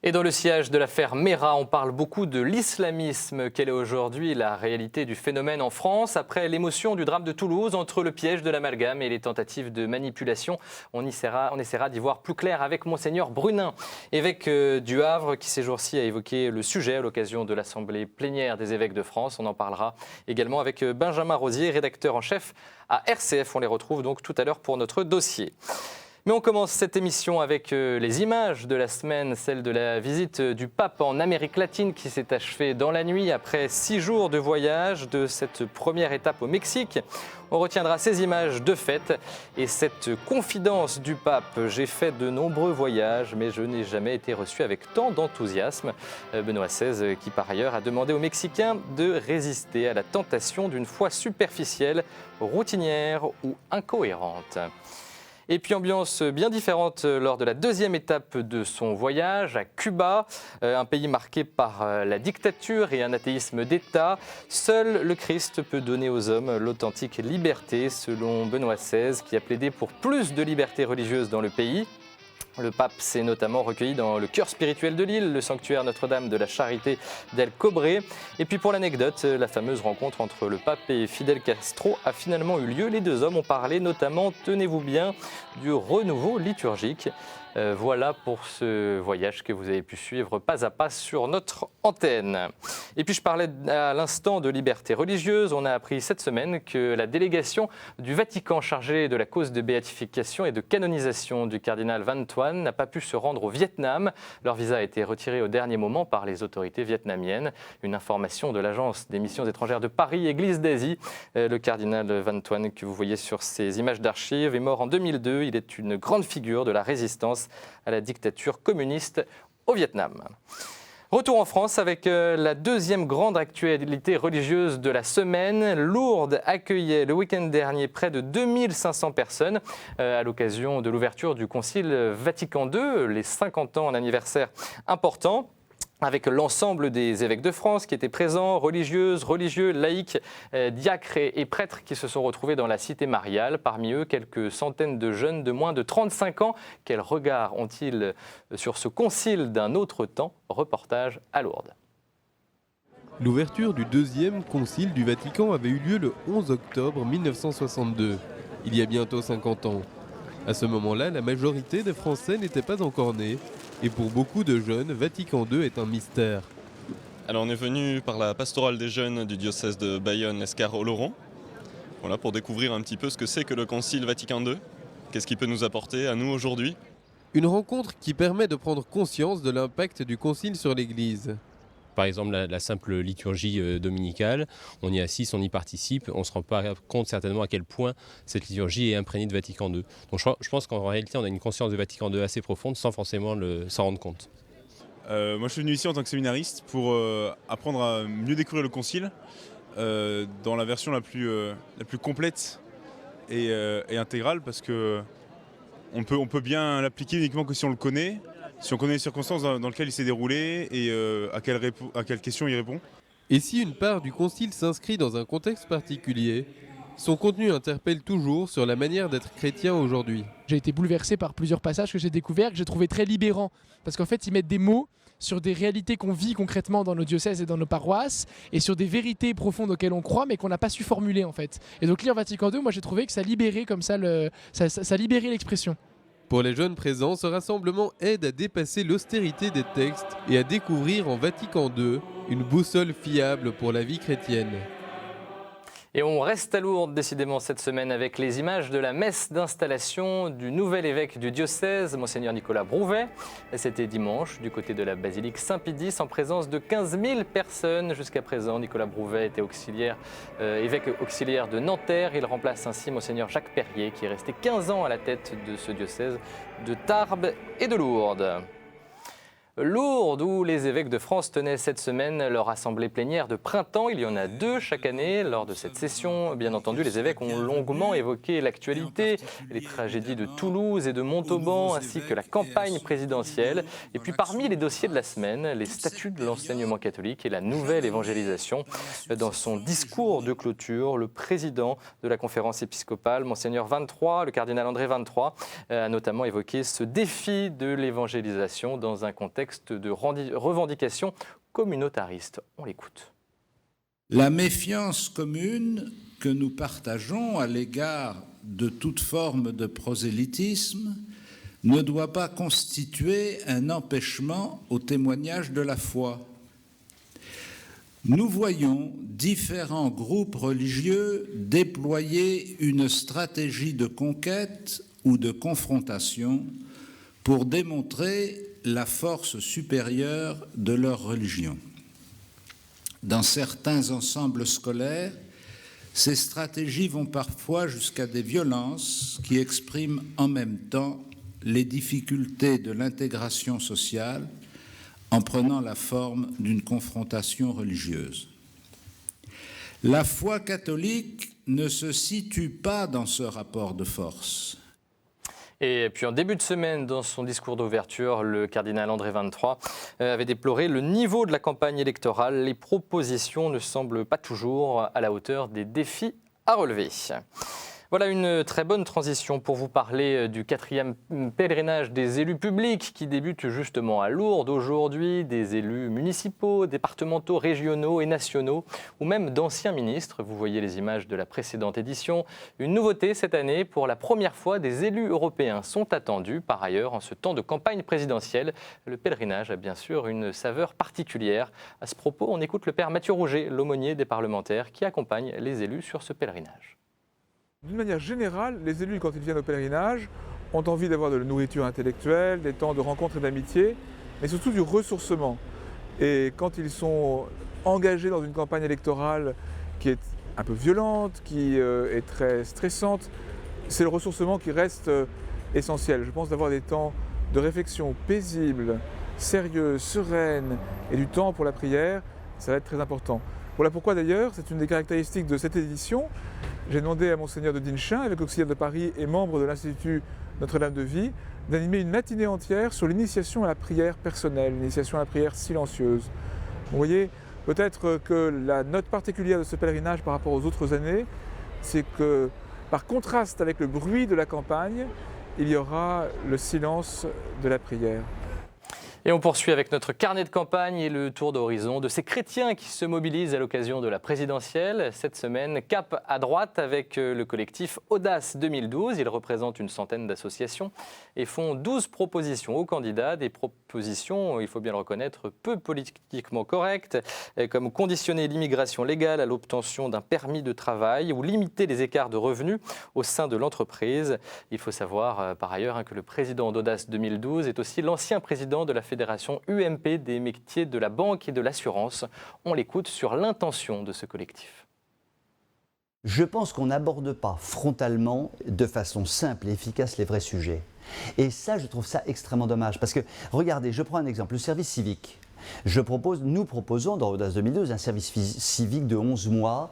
Et dans le sillage de l'affaire Mera, on parle beaucoup de l'islamisme. Quelle est aujourd'hui la réalité du phénomène en France? Après l'émotion du drame de Toulouse, entre le piège de l'amalgame et les tentatives de manipulation, on essaiera d'y voir plus clair avec Monseigneur Brunin, évêque du Havre, qui ces jours-ci a évoqué le sujet à l'occasion de l'Assemblée plénière des évêques de France. On en parlera également avec Benjamin Rosier, rédacteur en chef à RCF. On les retrouve donc tout à l'heure pour notre dossier. Mais on commence cette émission avec les images de la semaine, celle de la visite du pape en Amérique latine qui s'est achevée dans la nuit après 6 jours de voyage de cette première étape au Mexique. On retiendra ces images de fête et cette confidence du pape. J'ai fait de nombreux voyages, mais je n'ai jamais été reçu avec tant d'enthousiasme. Benoît XVI, qui par ailleurs a demandé aux Mexicains de résister à la tentation d'une foi superficielle, routinière ou incohérente. Et puis ambiance bien différente lors de la deuxième étape de son voyage à Cuba, un pays marqué par la dictature et un athéisme d'État. Seul le Christ peut donner aux hommes l'authentique liberté, selon Benoît XVI, qui a plaidé pour plus de liberté religieuse dans le pays. Le pape s'est notamment recueilli dans le cœur spirituel de l'île, le sanctuaire Notre-Dame de la Charité d'El Cobre. Et puis pour l'anecdote, la fameuse rencontre entre le pape et Fidel Castro a finalement eu lieu. Les deux hommes ont parlé notamment, tenez-vous bien, du renouveau liturgique. Voilà pour ce voyage que vous avez pu suivre pas à pas sur notre antenne. Et puis je parlais à l'instant de liberté religieuse. On a appris cette semaine que la délégation du Vatican chargée de la cause de béatification et de canonisation du cardinal Van Thuan n'a pas pu se rendre au Vietnam. Leur visa a été retiré au dernier moment par les autorités vietnamiennes. Une information de l'Agence des missions étrangères de Paris, Église d'Asie. Le cardinal Van Thuan, que vous voyez sur ces images d'archives, est mort en 2002. Il est une grande figure de la résistance à la dictature communiste au Vietnam. Retour en France avec la deuxième grande actualité religieuse de la semaine. Lourdes accueillait le week-end dernier près de 2500 personnes à l'occasion de l'ouverture du Concile Vatican II, les 50 ans en anniversaire important. Avec l'ensemble des évêques de France qui étaient présents, religieuses, religieux, laïcs, diacres et prêtres qui se sont retrouvés dans la cité mariale. Parmi eux, quelques centaines de jeunes de moins de 35 ans. Quel regard ont-ils sur ce concile d'un autre temps? Reportage à Lourdes. L'ouverture du deuxième concile du Vatican avait eu lieu le 11 octobre 1962, il y a bientôt 50 ans. À ce moment-là, la majorité des Français n'étaient pas encore nés. Et pour beaucoup de jeunes, Vatican II est un mystère. Alors on est venu par la pastorale des jeunes du diocèse de Bayonne-Escar-Oloron, voilà, pour découvrir un petit peu ce que c'est que le Concile Vatican II, qu'est-ce qu'il peut nous apporter à nous aujourd'hui. Une rencontre qui permet de prendre conscience de l'impact du Concile sur l'Église. Par exemple, la simple liturgie dominicale, on y assiste, on y participe, on ne se rend pas compte certainement à quel point cette liturgie est imprégnée de Vatican II. Donc je pense qu'en réalité, on a une conscience de Vatican II assez profonde sans forcément s'en rendre compte. Moi, je suis venu ici en tant que séminariste pour apprendre à mieux découvrir le Concile dans la version la plus complète et intégrale, parce que on peut bien l'appliquer uniquement que si on le connaît. Si on connaît les circonstances dans lesquelles il s'est déroulé et à quelles questions il répond. Et si une part du concile s'inscrit dans un contexte particulier, son contenu interpelle toujours sur la manière d'être chrétien aujourd'hui. J'ai été bouleversé par plusieurs passages que j'ai découverts, que j'ai trouvé très libérants. Parce qu'en fait, ils mettent des mots sur des réalités qu'on vit concrètement dans nos diocèses et dans nos paroisses, et sur des vérités profondes auxquelles on croit, mais qu'on n'a pas su formuler en fait. Et donc lire Vatican II, moi j'ai trouvé que ça libérait comme ça, ça libérait l'expression. Pour les jeunes présents, ce rassemblement aide à dépasser l'austérité des textes et à découvrir en Vatican II une boussole fiable pour la vie chrétienne. Et on reste à Lourdes décidément cette semaine avec les images de la messe d'installation du nouvel évêque du diocèse, Monseigneur Nicolas Brouvet. C'était dimanche du côté de la basilique Saint-Pédis en présence de 15 000 personnes. Jusqu'à présent, Nicolas Brouvet était évêque auxiliaire de Nanterre. Il remplace ainsi Monseigneur Jacques Perrier qui est resté 15 ans à la tête de ce diocèse de Tarbes et de Lourdes. Lourdes, où les évêques de France tenaient cette semaine leur assemblée plénière de printemps. Il y en a 2 chaque année. Lors de cette session, bien entendu, les évêques ont longuement évoqué l'actualité, les tragédies de Toulouse et de Montauban, ainsi que la campagne présidentielle. Et puis parmi les dossiers de la semaine, les statuts de l'enseignement catholique et la nouvelle évangélisation. Dans son discours de clôture, le président de la conférence épiscopale, Monseigneur 23, le cardinal André 23, a notamment évoqué ce défi de l'évangélisation dans un contexte contexte de revendications communautaristes. On l'écoute. La méfiance commune que nous partageons à l'égard de toute forme de prosélytisme ne doit pas constituer un empêchement au témoignage de la foi. Nous voyons différents groupes religieux déployer une stratégie de conquête ou de confrontation pour démontrer la force supérieure de leur religion. Dans certains ensembles scolaires, ces stratégies vont parfois jusqu'à des violences qui expriment en même temps les difficultés de l'intégration sociale en prenant la forme d'une confrontation religieuse. La foi catholique ne se situe pas dans ce rapport de force. Et puis en début de semaine, dans son discours d'ouverture, le cardinal André XXIII avait déploré le niveau de la campagne électorale. Les propositions ne semblent pas toujours à la hauteur des défis à relever. Voilà une très bonne transition pour vous parler du 4e pèlerinage des élus publics qui débute justement à Lourdes aujourd'hui, des élus municipaux, départementaux, régionaux et nationaux, ou même d'anciens ministres. Vous voyez les images de la précédente édition. Une nouveauté cette année, pour la première fois, des élus européens sont attendus. Par ailleurs, en ce temps de campagne présidentielle, le pèlerinage a bien sûr une saveur particulière. À ce propos, on écoute le père Mathieu Rouget, l'aumônier des parlementaires, qui accompagne les élus sur ce pèlerinage. D'une manière générale, les élus, quand ils viennent au pèlerinage, ont envie d'avoir de la nourriture intellectuelle, des temps de rencontre et d'amitié, mais surtout du ressourcement. Et quand ils sont engagés dans une campagne électorale qui est un peu violente, qui est très stressante, c'est le ressourcement qui reste essentiel. Je pense d'avoir des temps de réflexion paisibles, sérieux, sereines et du temps pour la prière, ça va être très important. Voilà pourquoi d'ailleurs, c'est une des caractéristiques de cette édition. J'ai demandé à Monseigneur de Dinchin, évêque auxiliaire de Paris et membre de l'Institut Notre-Dame de Vie, d'animer une matinée entière sur l'initiation à la prière personnelle, l'initiation à la prière silencieuse. Vous voyez, peut-être que la note particulière de ce pèlerinage par rapport aux autres années, c'est que par contraste avec le bruit de la campagne, il y aura le silence de la prière. Et on poursuit avec notre carnet de campagne et le tour d'horizon de ces chrétiens qui se mobilisent à l'occasion de la présidentielle. Cette semaine, cap à droite avec le collectif Audace 2012. Ils représentent une centaine d'associations et font 12 propositions aux candidats. Des propositions, il faut bien le reconnaître, peu politiquement correctes, comme conditionner l'immigration légale à l'obtention d'un permis de travail ou limiter les écarts de revenus au sein de l'entreprise. Il faut savoir par ailleurs que le président d'Audace 2012 est aussi l'ancien président de la Fédération UMP des métiers de la banque et de l'assurance. On l'écoute sur l'intention de ce collectif. Je pense qu'on n'aborde pas frontalement, de façon simple et efficace, les vrais sujets. Et ça, je trouve ça extrêmement dommage. Parce que, regardez, je prends un exemple, le service civique. Nous proposons dans Audace 2012 un service civique de 11 mois,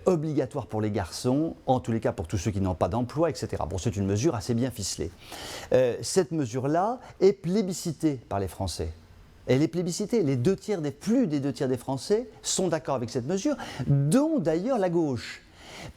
obligatoire pour les garçons, en tous les cas pour tous ceux qui n'ont pas d'emploi, etc. Bon, c'est une mesure assez bien ficelée. Cette mesure-là est plébiscitée par les Français. Elle est plébiscitée. Plus des 2 tiers des Français sont d'accord avec cette mesure, dont d'ailleurs la gauche.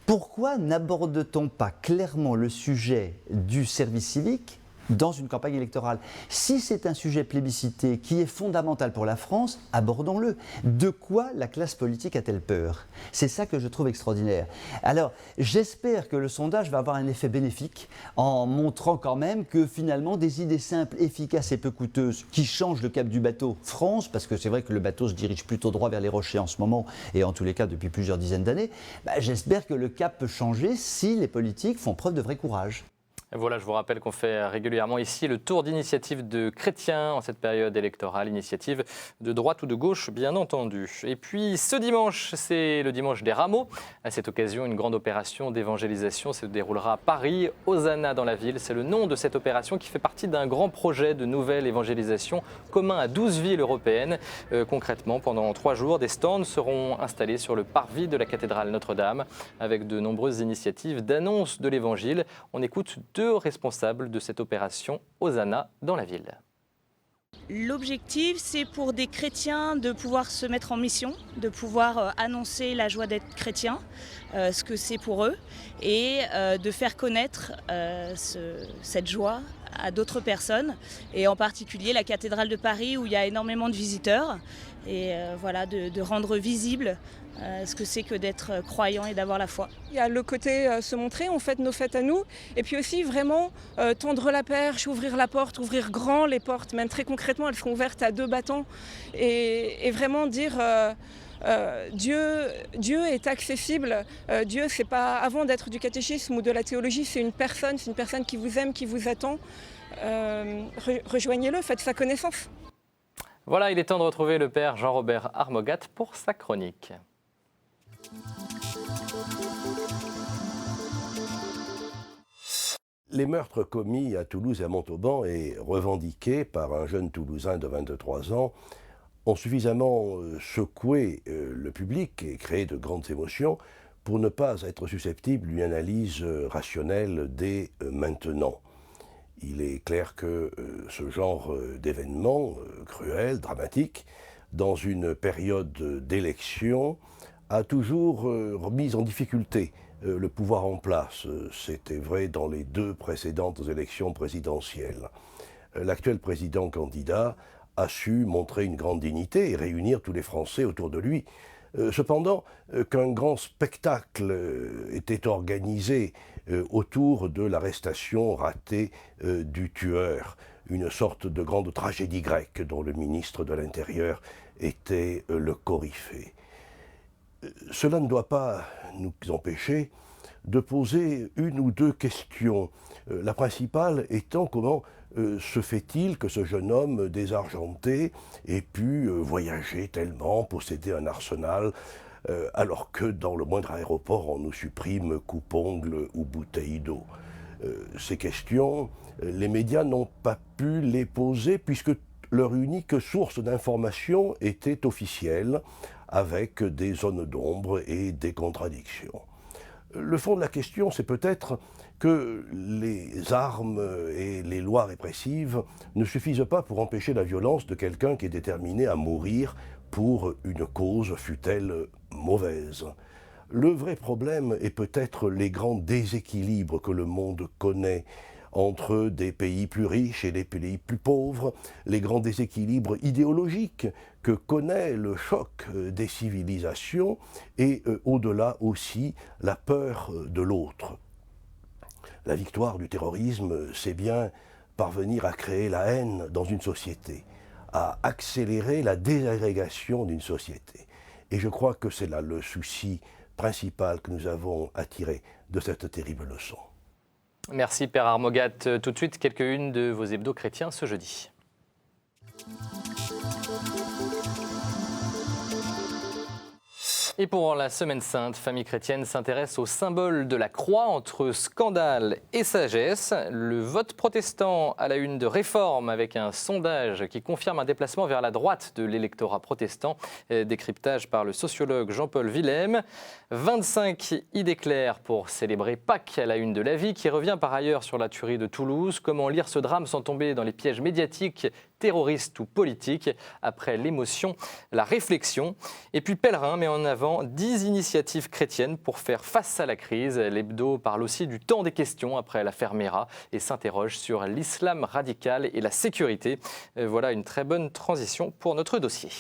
Pourquoi n'aborde-t-on pas clairement le sujet du service civique dans une campagne électorale? Si c'est un sujet plébiscité qui est fondamental pour la France, abordons-le. De quoi la classe politique a-t-elle peur? C'est ça que je trouve extraordinaire. Alors, j'espère que le sondage va avoir un effet bénéfique en montrant quand même que finalement des idées simples, efficaces et peu coûteuses qui changent le cap du bateau France, parce que c'est vrai que le bateau se dirige plutôt droit vers les rochers en ce moment et en tous les cas depuis plusieurs dizaines d'années, j'espère que le cap peut changer si les politiques font preuve de vrai courage. Voilà, je vous rappelle qu'on fait régulièrement ici le tour d'initiatives de chrétiens en cette période électorale, initiative de droite ou de gauche, bien entendu. Et puis ce dimanche, c'est le dimanche des Rameaux. À cette occasion, une grande opération d'évangélisation se déroulera à Paris, Hosanna dans la ville. C'est le nom de cette opération qui fait partie d'un grand projet de nouvelle évangélisation commun à 12 villes européennes. Concrètement, pendant 3 jours, des stands seront installés sur le parvis de la cathédrale Notre-Dame avec de nombreuses initiatives d'annonce de l'évangile. On écoute 2 responsables de cette opération Hosanna dans la ville. L'objectif, c'est pour des chrétiens de pouvoir se mettre en mission, de pouvoir annoncer la joie d'être chrétien, ce que c'est pour eux, et de faire connaître cette joie à d'autres personnes, et en particulier la cathédrale de Paris où il y a énormément de visiteurs, et voilà, de rendre visible ce que c'est que d'être croyant et d'avoir la foi. Il y a le côté se montrer, on fête nos fêtes à nous, et puis aussi vraiment tendre la perche, ouvrir la porte, ouvrir grand les portes, même très concrètement elles seront ouvertes à 2 battants, et vraiment dire Dieu est accessible. Dieu, c'est pas avant d'être du catéchisme ou de la théologie, c'est une personne qui vous aime, qui vous attend. Rejoignez-le, faites sa connaissance. Voilà, il est temps de retrouver le père Jean-Robert Armogat pour sa chronique. Les meurtres commis à Toulouse et à Montauban et revendiqués par un jeune Toulousain de 23 ans ont suffisamment secoué le public et créé de grandes émotions pour ne pas être susceptible d'une analyse rationnelle dès maintenant. Il est clair que ce genre d'événement cruel, dramatique, dans une période d'élection, a toujours remis en difficulté le pouvoir en place. C'était vrai dans les 2 précédentes élections présidentielles. L'actuel président candidat a su montrer une grande dignité et réunir tous les Français autour de lui. Cependant, qu'un grand spectacle était organisé autour de l'arrestation ratée du tueur, une sorte de grande tragédie grecque dont le ministre de l'Intérieur était le coryphée. Cela ne doit pas nous empêcher de poser 1 ou 2 questions. La principale étant comment se fait-il que ce jeune homme désargenté ait pu voyager tellement, posséder un arsenal, alors que dans le moindre aéroport on nous supprime coupe-ongles ou bouteilles d'eau. Ces questions, les médias n'ont pas pu les poser puisque leur unique source d'information était officielle, avec des zones d'ombre et des contradictions. Le fond de la question, c'est peut-être que les armes et les lois répressives ne suffisent pas pour empêcher la violence de quelqu'un qui est déterminé à mourir pour une cause, fût-elle mauvaise. Le vrai problème est peut-être les grands déséquilibres que le monde connaît entre des pays plus riches et des pays plus pauvres, les grands déséquilibres idéologiques que connaît le choc des civilisations et au-delà aussi la peur de l'autre. La victoire du terrorisme, c'est bien parvenir à créer la haine dans une société, à accélérer la désagrégation d'une société. Et je crois que c'est là le souci principal que nous avons à tirer de cette terrible leçon. Merci Père Armogat. Tout de suite, quelques-unes de vos hebdos chrétiens ce jeudi. Et pour la Semaine Sainte, Famille Chrétienne s'intéresse au symbole de la croix entre scandale et sagesse. Le vote protestant à la une de Réforme avec un sondage qui confirme un déplacement vers la droite de l'électorat protestant. Décryptage par le sociologue Jean-Paul Willem. 25 idées claires pour célébrer Pâques à la une de La Vie qui revient par ailleurs sur la tuerie de Toulouse. Comment lire ce drame sans tomber dans les pièges médiatiques, terroristes ou politiques. Après l'émotion, la réflexion. Et puis Pèlerin met en avant 10 initiatives chrétiennes pour faire face à la crise. L'hebdo parle aussi du temps des questions après l'affaire Mera et s'interroge sur l'islam radical et la sécurité. Voilà une très bonne transition pour notre dossier.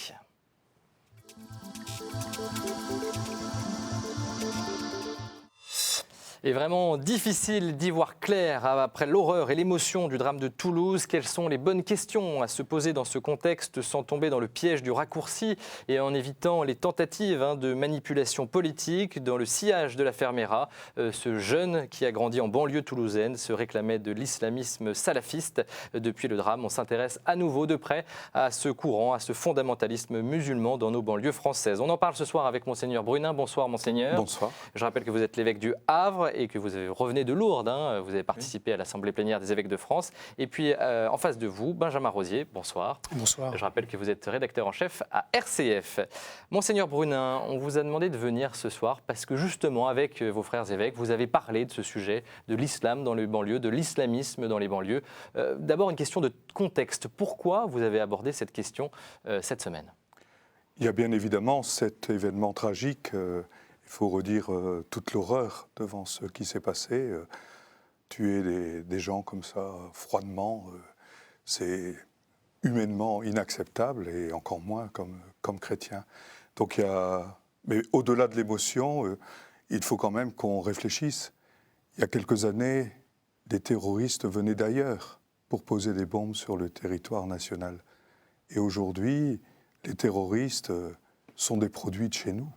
Et vraiment difficile d'y voir clair après l'horreur et l'émotion du drame de Toulouse. Quelles sont les bonnes questions à se poser dans ce contexte sans tomber dans le piège du raccourci et en évitant les tentatives de manipulation politique dans le sillage de l'affaire Mera. Ce jeune qui a grandi en banlieue toulousaine se réclamait de l'islamisme salafiste. Depuis le drame, on s'intéresse à nouveau de près à ce courant, à ce fondamentalisme musulman dans nos banlieues françaises. On en parle ce soir avec Monseigneur Brunin. Bonsoir Monseigneur. Bonsoir. Je rappelle que vous êtes l'évêque du Havre et que vous revenez de Lourdes. Vous avez participé à l'Assemblée plénière des évêques de France. Et puis, en face de vous, Benjamin Rosier. Bonsoir. Bonsoir. Je rappelle que vous êtes rédacteur en chef à RCF. Monseigneur Brunin, on vous a demandé de venir ce soir parce que justement, avec vos frères évêques, vous avez parlé de ce sujet, de l'islam dans les banlieues, de l'islamisme dans les banlieues. D'abord, une question de contexte. Pourquoi vous avez abordé cette question cette semaine ? Il y a bien évidemment cet événement tragique. Il faut redire toute l'horreur devant ce qui s'est passé. tuer des gens comme ça, froidement, c'est humainement inacceptable et encore moins comme chrétien. Donc mais au-delà de l'émotion, il faut quand même qu'on réfléchisse. Il y a quelques années, des terroristes venaient d'ailleurs pour poser des bombes sur le territoire national. Et aujourd'hui, les terroristes sont des produits de chez nous.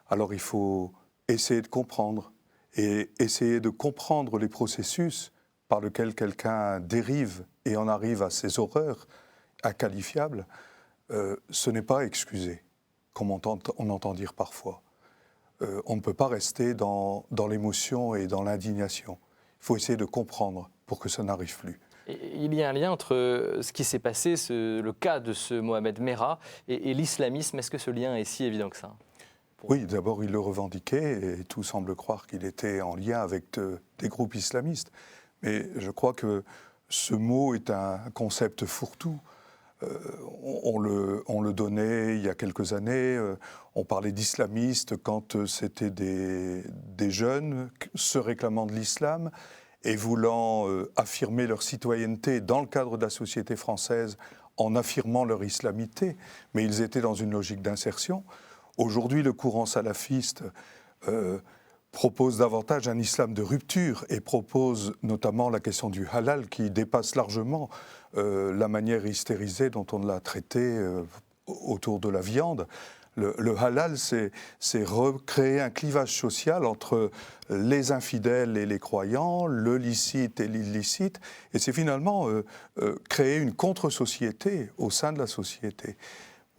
Alors il faut essayer de comprendre et essayer de comprendre les processus par lesquels quelqu'un dérive et en arrive à ces horreurs inqualifiables. Ce n'est pas excusé, comme on entend dire parfois. On ne peut pas rester dans l'émotion et dans l'indignation. Il faut essayer de comprendre pour que ça n'arrive plus. Il y a un lien entre ce qui s'est passé, le cas de ce Mohamed Merah, et l'islamisme. Est-ce que ce lien est si évident que ça ? Oui, d'abord il le revendiquait et tout semble croire qu'il était en lien avec des groupes islamistes. Mais je crois que ce mot est un concept fourre-tout. On le donnait il y a quelques années, on parlait d'islamistes quand c'était des jeunes se réclamant de l'islam et voulant affirmer leur citoyenneté dans le cadre de la société française en affirmant leur islamité, mais ils étaient dans une logique d'insertion. Aujourd'hui, le courant salafiste propose davantage un islam de rupture et propose notamment la question du halal qui dépasse largement la manière hystérisée dont on l'a traité autour de la viande. Le halal, c'est recréer un clivage social entre les infidèles et les croyants, le licite et l'illicite, et c'est finalement créer une contre-société au sein de la société.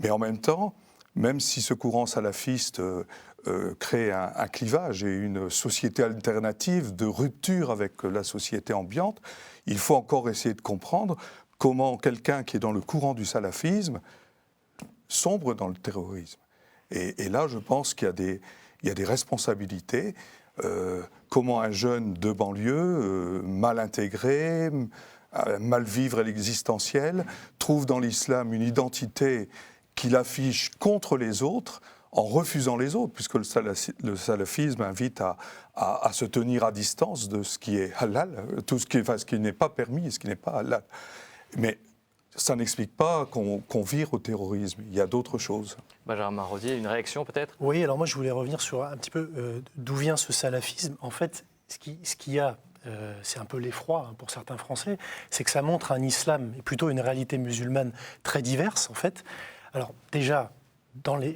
Mais en même temps, même si ce courant salafiste crée un clivage et une société alternative de rupture avec la société ambiante, il faut encore essayer de comprendre comment quelqu'un qui est dans le courant du salafisme sombre dans le terrorisme. Et là, je pense qu'il y a des responsabilités. Comment un jeune de banlieue, mal intégré, mal vivre l'existentiel, trouve dans l'islam une identité qu'il affiche contre les autres en refusant les autres, puisque le salafisme invite à se tenir à distance de ce qui est halal, tout ce qui n'est pas permis et ce qui n'est pas halal. Mais ça n'explique pas qu'on vire au terrorisme. Il y a d'autres choses. Benjamin Rosier, une réaction peut-être ? Oui, alors moi je voulais revenir sur un petit peu d'où vient ce salafisme. En fait, ce qu'il y a, c'est un peu l'effroi pour certains Français, c'est que ça montre un islam et plutôt une réalité musulmane très diverse en fait. Alors déjà,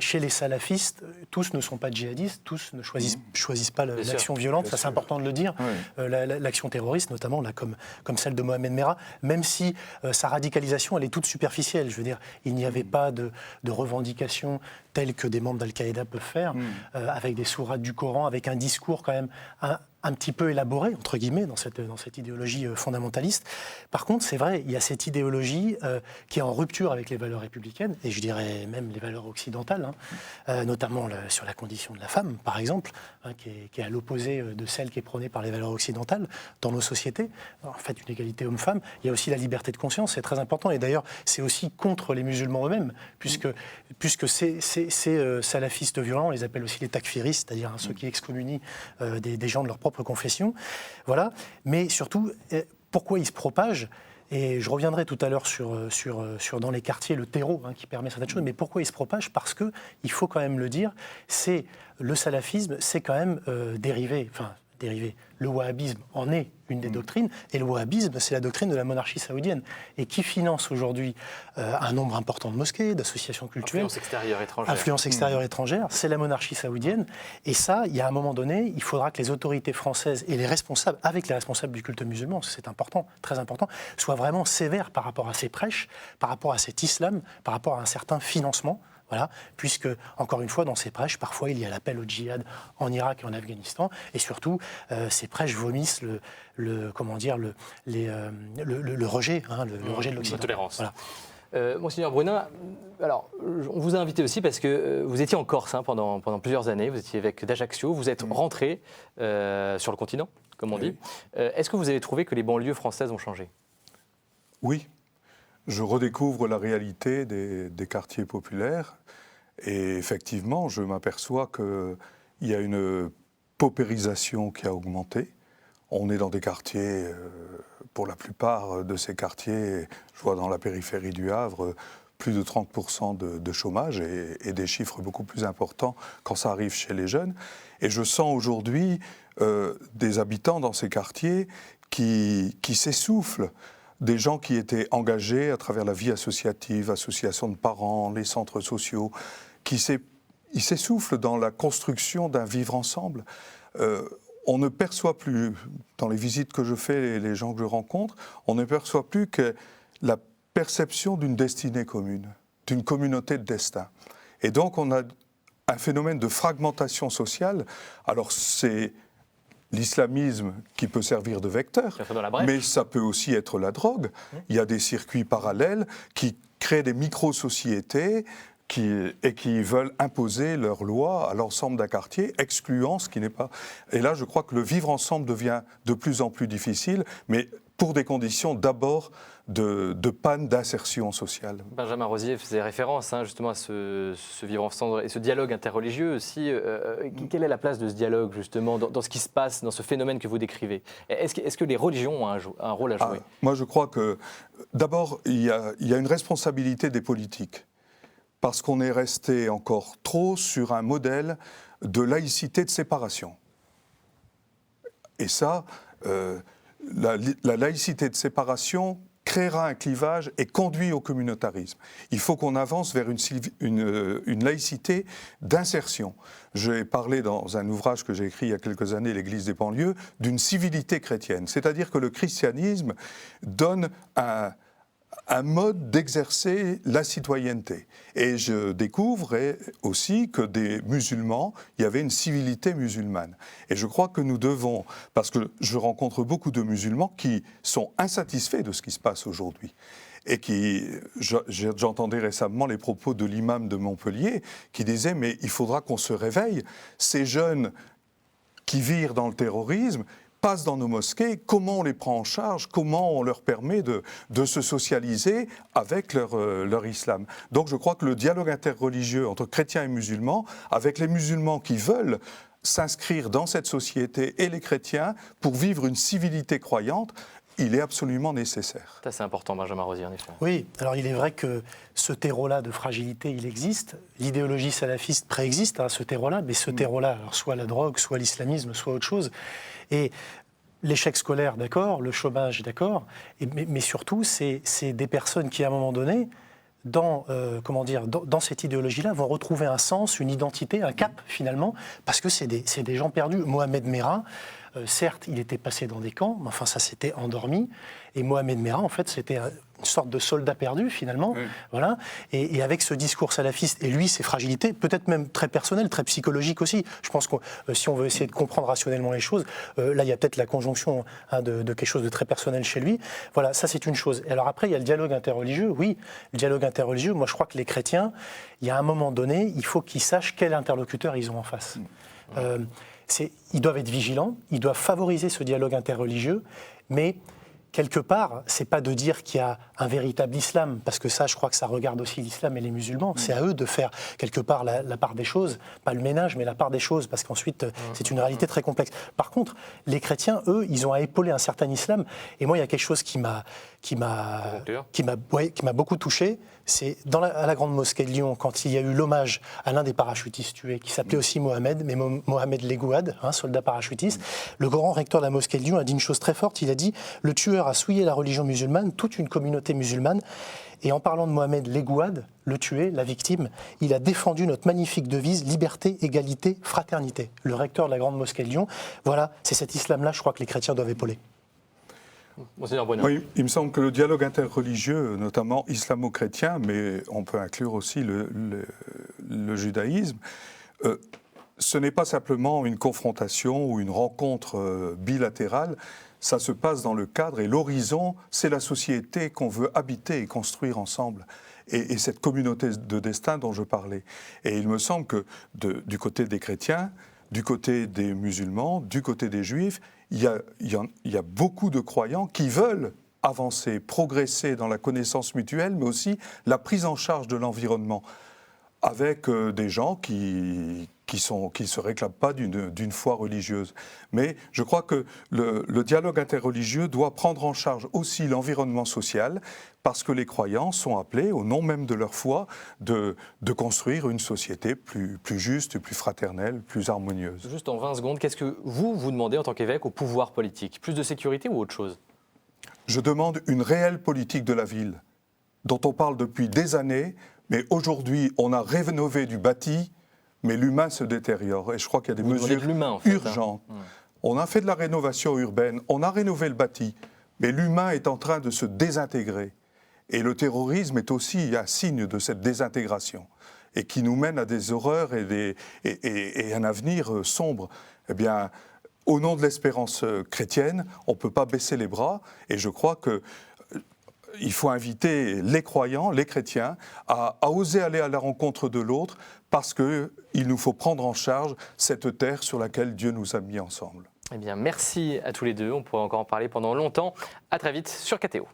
chez les salafistes, tous ne sont pas djihadistes, tous ne choisissent pas l'action violente, ça c'est important de le dire. Oui. L'action terroriste, notamment, là, comme celle de Mohamed Merah, même si sa radicalisation, elle est toute superficielle. Je veux dire, il n'y avait pas de revendications telles que des membres d'Al-Qaïda peuvent faire, avec des sourates du Coran, avec un discours quand même un petit peu élaboré, entre guillemets, dans cette idéologie fondamentaliste. Par contre, c'est vrai, il y a cette idéologie qui est en rupture avec les valeurs républicaines, et je dirais même les valeurs occidentales, notamment sur la condition de la femme, par exemple, qui est à l'opposé de celle qui est prônée par les valeurs occidentales dans nos sociétés. En fait, une égalité homme-femme. Il y a aussi la liberté de conscience, c'est très important, et d'ailleurs, c'est aussi contre les musulmans eux-mêmes, puisque ces salafistes violents, on les appelle aussi les takfiristes, c'est-à-dire ceux qui excommunient des gens de leur propre confession, voilà. Mais surtout, pourquoi ils se propagent ? Et je reviendrai tout à l'heure sur dans les quartiers le terreau qui permet certaines choses. Mais pourquoi ils se propagent ? Parce que il faut quand même le dire, le salafisme, c'est quand même dérivé. Le wahhabisme en est une des doctrines, et le wahhabisme, c'est la doctrine de la monarchie saoudienne, et qui finance aujourd'hui un nombre important de mosquées, d'associations culturelles. Influence extérieure étrangère, c'est la monarchie saoudienne, et ça, il y a un moment donné, il faudra que les autorités françaises et les responsables, avec les responsables du culte musulman, c'est important, très important, soient vraiment sévères par rapport à ces prêches, par rapport à cet islam, par rapport à un certain financement. Voilà, puisque, encore une fois, dans ces prêches, parfois, il y a l'appel au djihad en Irak et en Afghanistan, et surtout, ces prêches vomissent le rejet, le rejet de l'Occident. La tolérance. Voilà. Monseigneur Brunin, alors, on vous a invité aussi parce que vous étiez en Corse pendant plusieurs années, vous étiez évêque d'Ajaccio, vous êtes rentré sur le continent, comme on dit. Est-ce que vous avez trouvé que les banlieues françaises ont changé ? Oui. Je redécouvre la réalité des quartiers populaires et effectivement, je m'aperçois qu'il y a une paupérisation qui a augmenté. On est dans des quartiers, pour la plupart de ces quartiers, je vois dans la périphérie du Havre, plus de 30% de chômage et des chiffres beaucoup plus importants quand ça arrive chez les jeunes. Et je sens aujourd'hui des habitants dans ces quartiers qui s'essoufflent, des gens qui étaient engagés à travers la vie associative, associations de parents, les centres sociaux, ils s'essoufflent dans la construction d'un vivre ensemble. On ne perçoit plus, dans les visites que je fais et les gens que je rencontre, on ne perçoit plus que la perception d'une destinée commune, d'une communauté de destin. Et donc on a un phénomène de fragmentation sociale. Alors c'est l'islamisme qui peut servir de vecteur, mais ça peut aussi être la drogue. Il y a des circuits parallèles qui créent des micro-sociétés et qui veulent imposer leurs lois à l'ensemble d'un quartier, excluant ce qui n'est pas... Et là, je crois que le vivre ensemble devient de plus en plus difficile, mais pour des conditions d'abord de panne d'insertion sociale. Benjamin Rosier faisait référence justement à ce vivre ensemble et ce dialogue interreligieux aussi. Quelle est la place de ce dialogue justement dans ce qui se passe, dans ce phénomène que vous décrivez? Est-ce que les religions ont un rôle à jouer? Moi je crois que d'abord il y a une responsabilité des politiques parce qu'on est resté encore trop sur un modèle de laïcité de séparation. Et ça, la laïcité de séparation créera un clivage et conduit au communautarisme. Il faut qu'on avance vers une laïcité d'insertion. J'ai parlé dans un ouvrage que j'ai écrit il y a quelques années, l'Église des banlieues, d'une civilité chrétienne. C'est-à-dire que le christianisme donne un mode d'exercer la citoyenneté. Et je découvre aussi que des musulmans, il y avait une civilité musulmane. Et je crois que nous devons, parce que je rencontre beaucoup de musulmans qui sont insatisfaits de ce qui se passe aujourd'hui. Et j'entendais récemment les propos de l'imam de Montpellier qui disait « mais il faudra qu'on se réveille, ces jeunes qui virent dans le terrorisme, passent dans nos mosquées, comment on les prend en charge, comment on leur permet de se socialiser avec leur islam. » Donc je crois que le dialogue interreligieux entre chrétiens et musulmans, avec les musulmans qui veulent s'inscrire dans cette société et les chrétiens pour vivre une civilité croyante, il est absolument nécessaire. Ça c'est important, Benjamin Rosier, en effet. Oui, alors il est vrai que ce terreau-là de fragilité, il existe. L'idéologie salafiste préexiste à ce terreau-là, mais ce terreau-là, alors soit la drogue, soit l'islamisme, soit autre chose. Et l'échec scolaire, d'accord, le chômage, d'accord, mais surtout, c'est des personnes qui, à un moment donné, dans cette idéologie-là, vont retrouver un sens, une identité, un cap, finalement, parce que c'est des gens perdus. Mohamed Merah, certes, il était passé dans des camps, mais enfin, ça s'était endormi. Et Mohamed Merah, en fait, c'était une sorte de soldat perdu, finalement. Oui. Voilà. Et avec ce discours salafiste, et lui, ses fragilités, peut-être même très personnelles, très psychologiques aussi. Je pense que si on veut essayer de comprendre rationnellement les choses, là, il y a peut-être la conjonction de quelque chose de très personnel chez lui. Voilà, ça, c'est une chose. Et alors après, il y a le dialogue interreligieux. Oui, le dialogue interreligieux, moi, je crois que les chrétiens, il y a un moment donné, il faut qu'ils sachent quel interlocuteur ils ont en face. Ils doivent être vigilants, ils doivent favoriser ce dialogue interreligieux, mais quelque part, c'est pas de dire qu'il y a un véritable islam, parce que ça, je crois que ça regarde aussi l'islam et les musulmans. C'est à eux de faire quelque part la part des choses, pas le ménage, mais la part des choses, parce qu'ensuite, c'est une réalité très complexe. Par contre, les chrétiens, eux, ils ont à épauler un certain islam. Et moi, il y a quelque chose qui m'a beaucoup touché. C'est à la Grande Mosquée de Lyon, quand il y a eu l'hommage à l'un des parachutistes tués, qui s'appelait aussi Mohamed, mais Mohamed Legouad, soldat parachutiste, le grand recteur de la Mosquée de Lyon a dit une chose très forte. Il a dit « Le tueur a souillé la religion musulmane, toute une communauté musulmane. » Et en parlant de Mohamed Legouad, le tué, la victime, il a défendu notre magnifique devise « Liberté, égalité, fraternité ». Le recteur de la Grande Mosquée de Lyon, voilà, c'est cet islam-là, je crois, que les chrétiens doivent épauler. Oui, il me semble que le dialogue interreligieux, notamment islamo-chrétien, mais on peut inclure aussi le judaïsme, ce n'est pas simplement une confrontation ou une rencontre bilatérale, ça se passe dans le cadre et l'horizon, c'est la société qu'on veut habiter et construire ensemble. Et cette communauté de destin dont je parlais. Et il me semble que du côté des chrétiens, du côté des musulmans, du côté des juifs, il y a beaucoup de croyants qui veulent avancer, progresser dans la connaissance mutuelle, mais aussi la prise en charge de l'environnement, avec des gens qui qui ne se réclament pas d'une foi religieuse. Mais je crois que le dialogue interreligieux doit prendre en charge aussi l'environnement social, parce que les croyants sont appelés, au nom même de leur foi, de construire une société plus juste, plus fraternelle, plus harmonieuse. Juste en 20 secondes, qu'est-ce que vous demandez en tant qu'évêque au pouvoir politique? Plus de sécurité ou autre chose? Je demande une réelle politique de la ville, dont on parle depuis des années, mais aujourd'hui on a rénové du bâti, mais l'humain se détériore. Et je crois qu'il y a des mesures urgentes. On a fait de la rénovation urbaine, on a rénové le bâti, mais l'humain est en train de se désintégrer. Et le terrorisme est aussi un signe de cette désintégration, et qui nous mène à des horreurs et un avenir sombre. Eh bien, au nom de l'espérance chrétienne, on ne peut pas baisser les bras, et je crois qu'il faut inviter les croyants, les chrétiens, à oser aller à la rencontre de l'autre, parce qu'il nous faut prendre en charge cette terre sur laquelle Dieu nous a mis ensemble. Eh bien, merci à tous les deux. On pourrait encore en parler pendant longtemps. À très vite sur KTO.